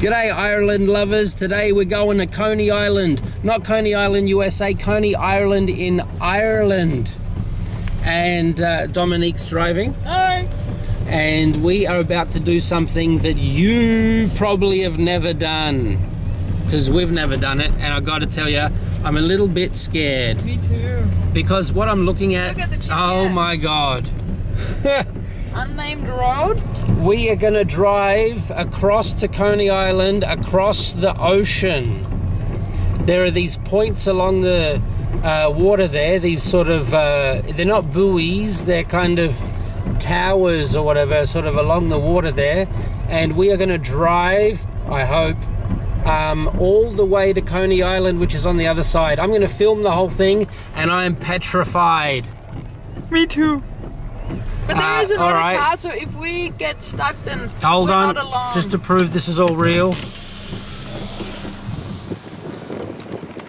G'day Ireland lovers, today we're going to Coney Island. Not Coney Island, USA, Coney Island in Ireland. And Dominique's driving. Hi. And we are about to do something that you probably have never done. Because we've never done it, and I gotta tell you, I'm a little bit scared. Me too. Because what I'm looking at, Look at the GPS. Oh my God. Unnamed road? We are gonna drive across to Coney Island, across the ocean. There are these points along the water there, these sort of, they're not buoys, they're kind of towers or whatever, sort of along the water there. And we are gonna drive, I hope, all the way to Coney Island, which is on the other side. I'm gonna film the whole thing, and I am petrified. Me too. But there is another right. car, so if we get stuck, then Hold we're on, not alone. just to prove this is all real.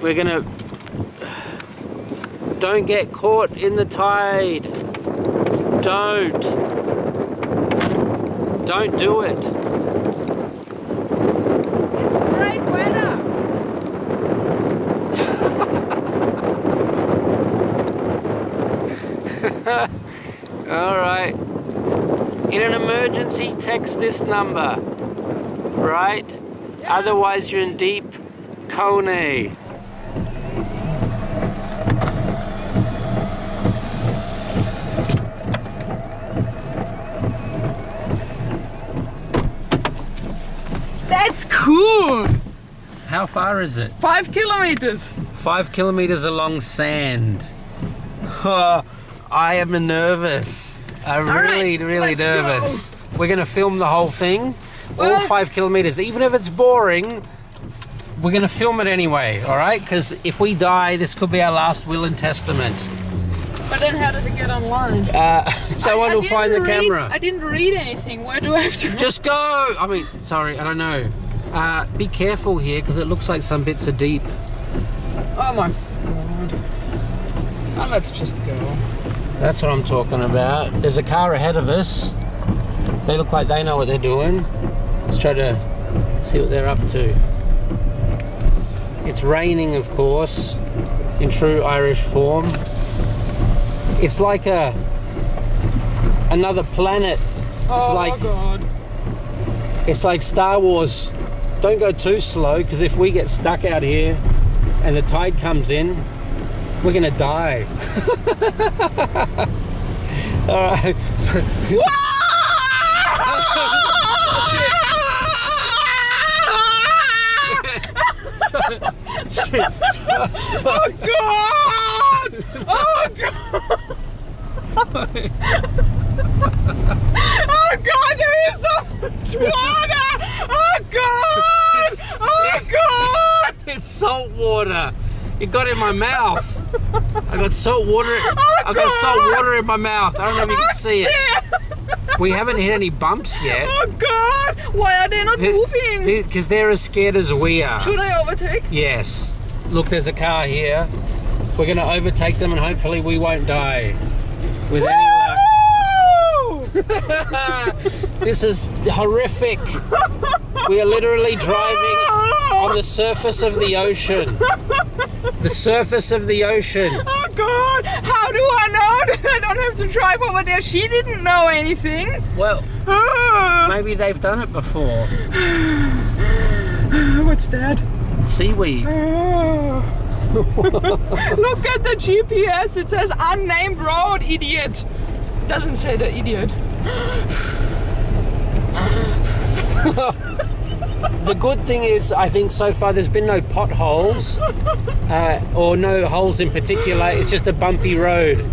We're gonna... Don't get caught in the tide. Don't do it. It's great weather. All right. In an emergency, text this number. Right? Yeah. Otherwise, you're in deep Coney. That's cool. How far is it? 5 kilometers. 5 kilometers along sand. I am nervous. I'm really let's nervous. We're going to film the whole thing, all Well- 5 kilometers. Even if it's boring, we're going to film it anyway, all right? Because if we die, this could be our last will and testament. But then how does it get online? Someone will find the camera. I didn't read anything. Where do I have to... Just go! I mean, sorry, I don't know. Be careful here, because it looks like some bits are deep. Oh my God. Oh, let's just go. That's what I'm talking about. There's a car ahead of us. They look like they know what they're doing. Let's try to see what they're up to. It's raining, of course, in true Irish form. It's like another planet. Oh like, my God. It's like Star Wars. Don't go too slow, because if we get stuck out here and the tide comes in, we're gonna die. All right. So, shit. Oh God! Oh God! Oh God! There is so much water! Oh God! Oh God! It's salt water. It got in my mouth. I got salt water. I got salt water in my mouth. I don't know if you can see it. We haven't hit any bumps yet. Oh God! Why are they not moving? Because they're as scared as we are. Should I overtake? Yes. Look, there's a car here. We're going to overtake them, and hopefully we won't die. With any luck. This is horrific. We are literally driving on the surface of the ocean. The surface of the ocean. Oh God! How do I know that I don't have to drive over there? She didn't know anything. Well, maybe they've done it before. What's that? Seaweed. Look at the GPS. It says unnamed road, idiot. Doesn't say the idiot. The good thing is, I think so far there's been no potholes or no holes in particular. It's just a bumpy road.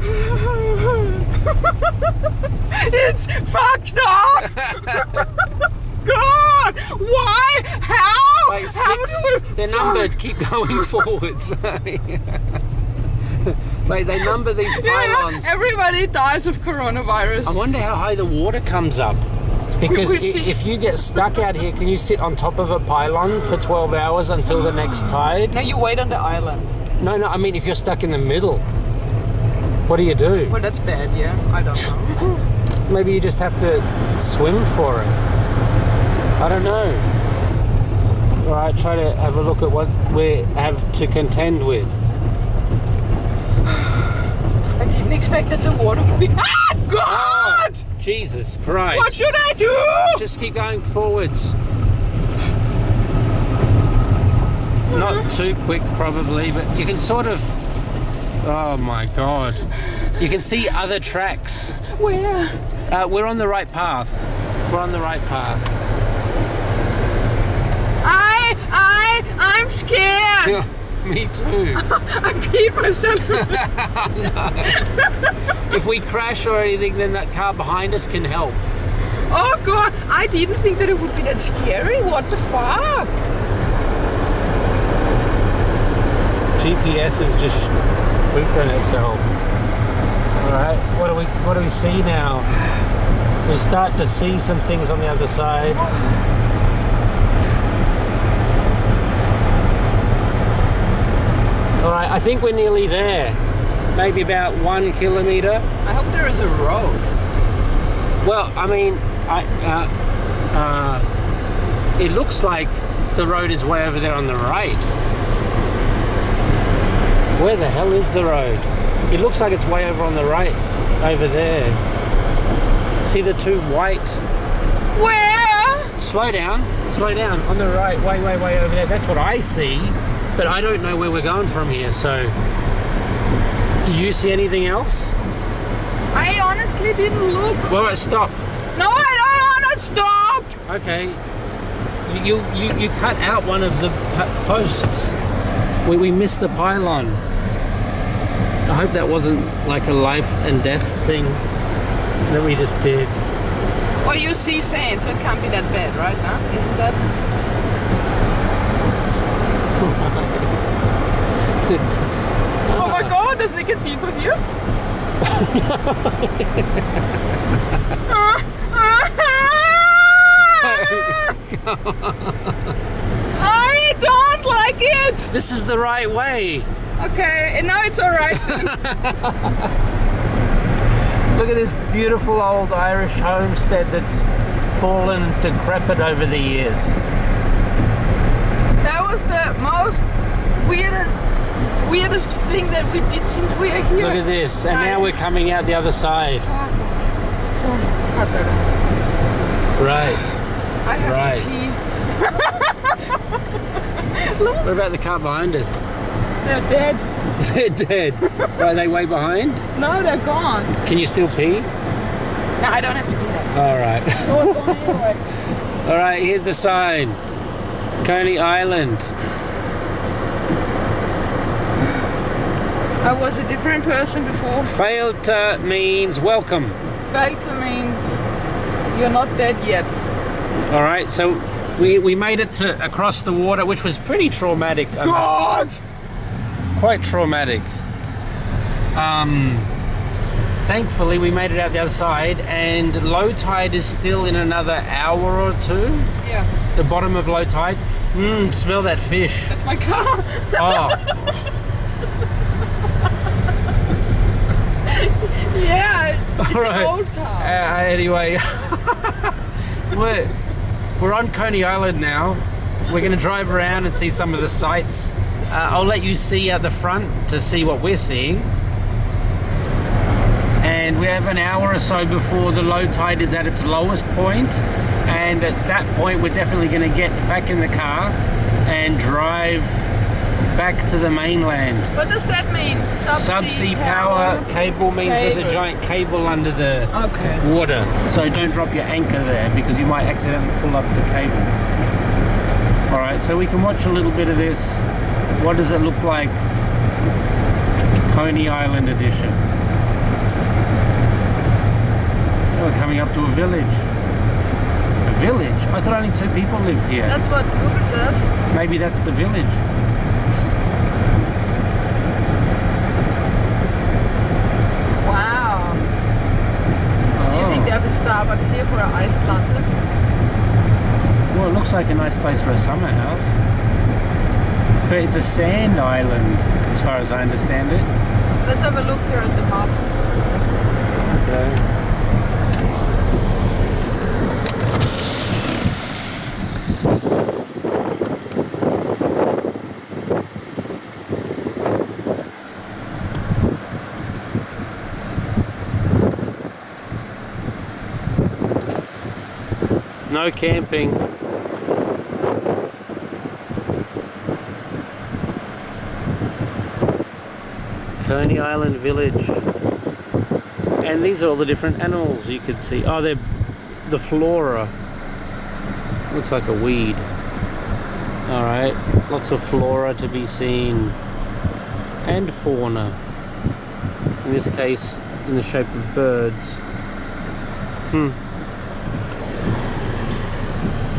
It's fucked up. God, why? How? Like How 6. do we... They're numbered. Keep going forwards. Mate, they number these pylons. Yeah, everybody dies of coronavirus. I wonder how high the water comes up. Because if you get stuck out here, can you sit on top of a pylon for 12 hours until the next tide? No, you wait on the island. No, I mean if you're stuck in the middle. What do you do? Well, that's bad, yeah. I don't know. Maybe you just have to swim for it. I don't know. All right, try to have a look at what we have to contend with. I didn't expect that the water would be... Ah, God! Oh, Jesus Christ. What should I do? Just keep going forwards. Not too quick, probably, but you can sort of... Oh, my God. You can see other tracks. Where? We're on the right path. We're on the right path. I'm scared. Me too. I peed myself. If we crash or anything, then that car behind us can help. Oh God, I didn't think that it would be that scary. What the fuck? GPS is just pooped on itself. Alright, what do we see now? We start to see some things on the other side. Alright, I think we're nearly there. Maybe about 1 kilometre. I hope there is a road. Well, I mean, it looks like the road is way over there on the right. Where the hell is the road? It looks like it's way over on the right, over there. See the two white... Where? Slow down, on the right, way over there. That's what I see, but I don't know where we're going from here, so... Do you see anything else? I honestly didn't look. Well, stop. No, I don't want to stop. Okay. You cut out one of the posts. We missed the pylon. I hope that wasn't like a life and death thing that we just did. Well, you see sand, so it can't be that bad, right? Huh? Isn't that? Oh my God, doesn't it get deeper here? I don't like it. This is the right way. Okay, and now it's all right. Look at this beautiful old Irish homestead that's fallen and decrepit over the years. That was the most weirdest thing that we did since we are here. Look at this, and now we're coming out the other side. Fuck. Sorry, cut that. Right. I have to pee. What about the car behind us? They're dead. They're dead. Are they way behind? No, they're gone. Can you still pee? No, I don't have to do that. All right. Oh, it's on anyway. All right, here's the sign. Coney Island. I was a different person before. Failta means welcome. Failta means you're not dead yet. All right, so we made it to across the water, which was pretty traumatic. God! Quite traumatic. Thankfully, we made it out the other side, and low tide is still in another hour or two. Yeah. The bottom of low tide. Smell that fish. That's my car. Oh. Yeah, it's All right. an old car. Anyway, we're on Coney Island now. We're going to drive around and see some of the sights. I'll let you see out the front to see what we're seeing. And we have an hour or so before the low tide is at its lowest point. And at that point, we're definitely going to get back in the car and drive back to the mainland. What does that mean? Subsea power cable means there's a giant cable under the water. So don't drop your anchor there because you might accidentally pull up the cable. Alright, so we can watch a little bit of this. What does it look like? Coney Island edition. Oh, we're coming up to a village. A village? I thought only 2 people lived here. That's what Google says. Maybe that's the village. Wow. Do you think they have a Starbucks here for an iced latte? Well, it looks like a nice place for a summer house. But it's a sand island, as far as I understand it. Let's have a look here at the map. Okay. No camping. Coney Island Village. And these are all the different animals you could see. Oh, they're the flora. Looks like a weed. Alright, lots of flora to be seen. And fauna. In this case, in the shape of birds.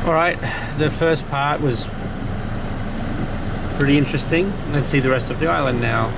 Alright, the first part was pretty interesting. Let's see the rest of the island now.